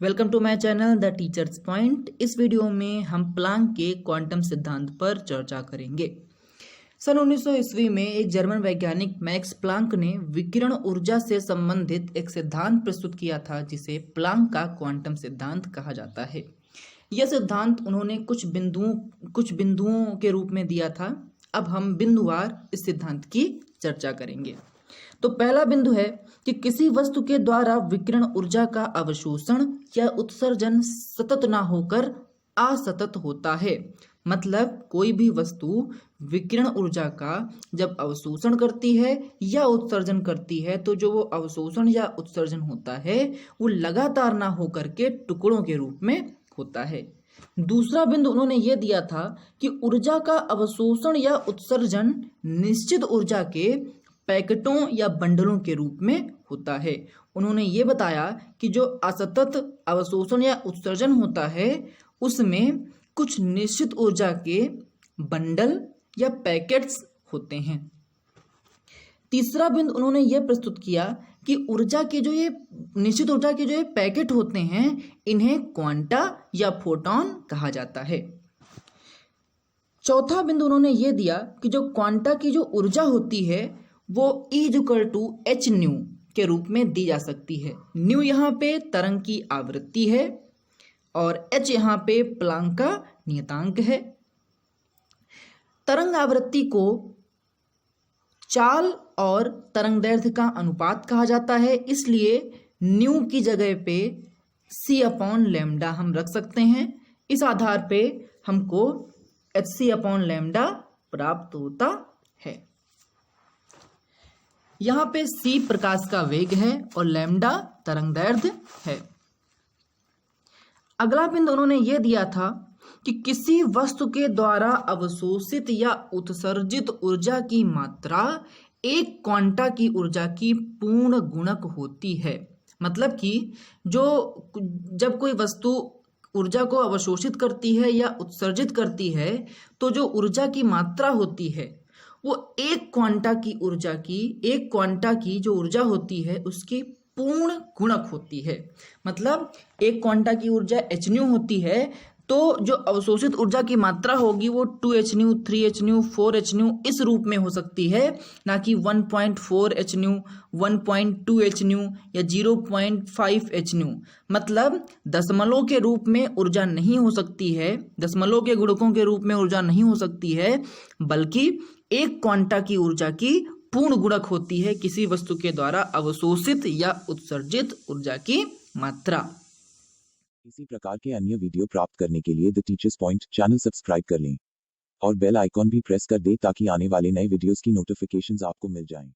Welcome to my channel the teachers point. इस video में हम प्लांक के क्वांटम सिद्धांत पर चर्चा करेंगे। सन 1900 ईस्वी में एक जर्मन वैज्ञानिक मैक्स प्लांक ने विकिरण ऊर्जा से संबंधित एक सिद्धांत प्रस्तुत किया था जिसे प्लांक का क्वांटम सिद्धांत कहा जाता है। यह सिद्धांत उन्होंने कुछ बिंदुओं के रूप में दिया था। अब हम बिंदुवार इस सिद्धांत की चर्चा करेंगे। तो पहला बिंदु है कि किसी वस्तु के द्वारा विकिरण ऊर्जा का अवशोषण या उत्सर्जन सतत ना होकर असतत होता है। मतलब कोई भी वस्तु विकिरण ऊर्जा का जब अवशोषण करती है या उत्सर्जन करती है तो जो वो अवशोषण या उत्सर्जन होता है वो लगातार ना होकर के टुकड़ों के रूप में होता है। दूसरा बिंदु उन्होंने ये दिया था कि ऊर्जा का अवशोषण या उत्सर्जन निश्चित ऊर्जा के पैकेटों या बंडलों के रूप में होता है। उन्होंने ये बताया कि जो असतत अवशोषण या उत्सर्जन होता है उसमें कुछ निश्चित ऊर्जा के बंडल या पैकेट्स होते हैं। तीसरा बिंदु उन्होंने ये प्रस्तुत किया कि ऊर्जा के जो ये निश्चित ऊर्जा के जो ये पैकेट होते हैं इन्हें क्वांटा या फोटॉन कहा जाता है। चौथा बिंदु उन्होंने ये दिया कि जो क्वांटा की जो ऊर्जा होती है वो E=h न्यू के रूप में दी जा सकती है। न्यू यहाँ पे तरंग की आवृत्ति है और h यहाँ पे प्लांक का नियतांक है। तरंग आवृत्ति को चाल और तरंगदैर्घ्य का अनुपात कहा जाता है, इसलिए न्यू की जगह पे c/λ हम रख सकते हैं। इस आधार पे हमको hc/λ प्राप्त होता है। यहाँ पे c प्रकाश का वेग है और लैम्डा तरंगदैर्घ्य है। अगला बिंदु उन्होंने ये दिया था कि किसी वस्तु के द्वारा अवशोषित या उत्सर्जित ऊर्जा की मात्रा एक क्वांटा की ऊर्जा की पूर्ण गुणक होती है। मतलब कि जब कोई वस्तु ऊर्जा को अवशोषित करती है या उत्सर्जित करती है तो जो ऊर्जा की मात्रा होती है वो एक क्वांटा की जो ऊर्जा होती है उसकी पूर्ण गुणक होती है। मतलब एक क्वांटा की ऊर्जा h न्यू होती है तो जो अवशोषित ऊर्जा की मात्रा होगी वो 2h new, 3h new, 4h new इस रूप में हो सकती है, ना कि 1.4h न्यू, 1.2h न्यू या 0.5h न्यू। मतलब दशमलव के रूप में ऊर्जा नहीं हो सकती है, दशमलव के गुणकों के रूप में ऊर्जा नहीं हो सकती है, बल्कि एक क्वांटा की ऊर्जा की पूर्ण गुणक होती है किसी वस्तु के द्वारा अवशोषित या उत्सर्जित ऊर्जा की मात्रा। इसी प्रकार के अन्य वीडियो प्राप्त करने के लिए the teachers point channel subscribe कर लें और बेल आइकॉन भी प्रेस कर दें ताकि आने वाले नए वीडियोस की नोटिफिकेशंस आपको मिल जाएं।